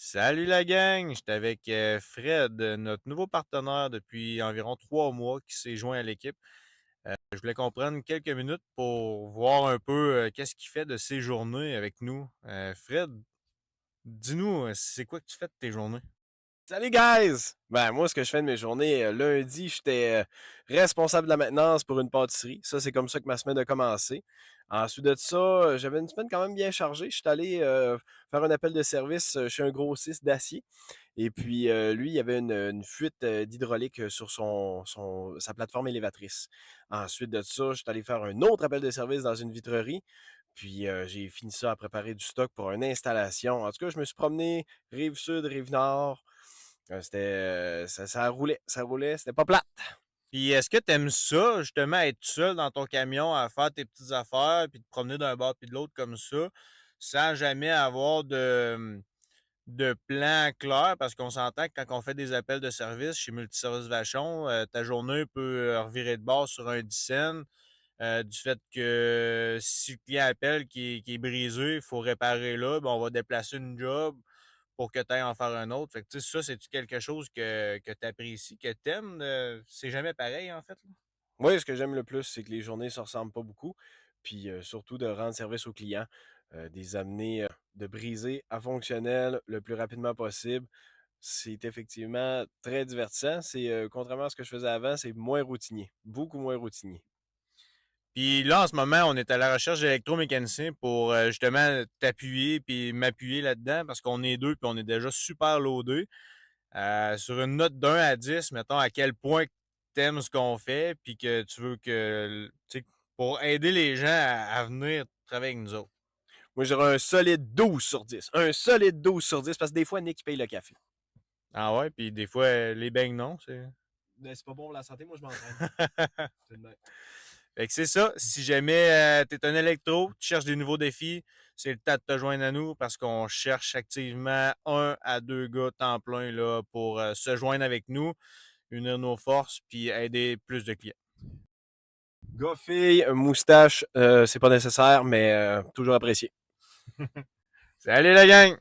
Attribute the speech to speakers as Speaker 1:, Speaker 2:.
Speaker 1: Salut la gang, j'étais avec Fred, notre nouveau partenaire depuis environ 3 mois qui s'est joint à l'équipe. Je voulais qu'on prenne quelques minutes pour voir un peu qu'est-ce qu'il fait de ses journées avec nous. Fred, dis-nous, c'est quoi que tu fais de tes journées?
Speaker 2: Salut guys! Ben moi, ce que je fais de mes journées, lundi, j'étais responsable de la maintenance pour une pâtisserie. Ça, c'est comme ça que ma semaine a commencé. Ensuite de ça, j'avais une semaine quand même bien chargée. Je suis allé faire un appel de service chez un grossiste d'acier. Et puis, lui, il y avait une fuite d'hydraulique sur sa plateforme élévatrice. Ensuite de ça, je suis allé faire un autre appel de service dans une vitrerie. Puis, j'ai fini ça à préparer du stock pour une installation. En tout cas, je me suis promené rive sud, rive nord. Ça roulait, c'était pas plate.
Speaker 1: Puis est-ce que t'aimes ça, justement, être seul dans ton camion à faire tes petites affaires, puis te promener d'un bord puis de l'autre comme ça, sans jamais avoir de plan clair, parce qu'on s'entend que quand on fait des appels de service chez Multiservice Vachon, ta journée peut revirer de bord sur un 10 cents, du fait que si le client appelle qui est brisé, il faut réparer là, ben on va déplacer une job pour que tu ailles en faire un autre. Fait que, tu sais, ça, c'est-tu quelque chose que tu apprécies, que tu aimes? C'est jamais pareil, en fait, là?
Speaker 2: Moi, ce que j'aime le plus, c'est que les journées ne se ressemblent pas beaucoup. Puis, surtout de rendre service aux clients, des amener, de briser à fonctionnel le plus rapidement possible. C'est effectivement très divertissant. C'est, contrairement à ce que je faisais avant, c'est moins routinier, beaucoup moins routinier.
Speaker 1: Puis là, en ce moment, on est à la recherche d'électromécaniciens pour justement t'appuyer puis m'appuyer là-dedans parce qu'on est deux puis on est déjà super loadés. Sur une note d'1 à 10, mettons à quel point tu aimes ce qu'on fait puis que tu veux que, tu sais, pour aider les gens à venir travailler avec nous autres.
Speaker 2: Moi, j'aurais un solide 12 sur 10. Un solide 12 sur 10 parce que des fois, Nick paye le café.
Speaker 1: Ah ouais, puis des fois, les beignes, non, c'est...
Speaker 2: Ben, c'est pas bon pour la santé, moi je m'entraîne. C'est de même.
Speaker 1: Fait que c'est ça. Si jamais tu es un électro, tu cherches des nouveaux défis, c'est le temps de te joindre à nous parce qu'on cherche activement 1 à 2 gars temps plein là, pour se joindre avec nous, unir nos forces puis aider plus de clients.
Speaker 2: Gars, fille, moustache, c'est pas nécessaire, mais toujours apprécié.
Speaker 1: Salut la gang!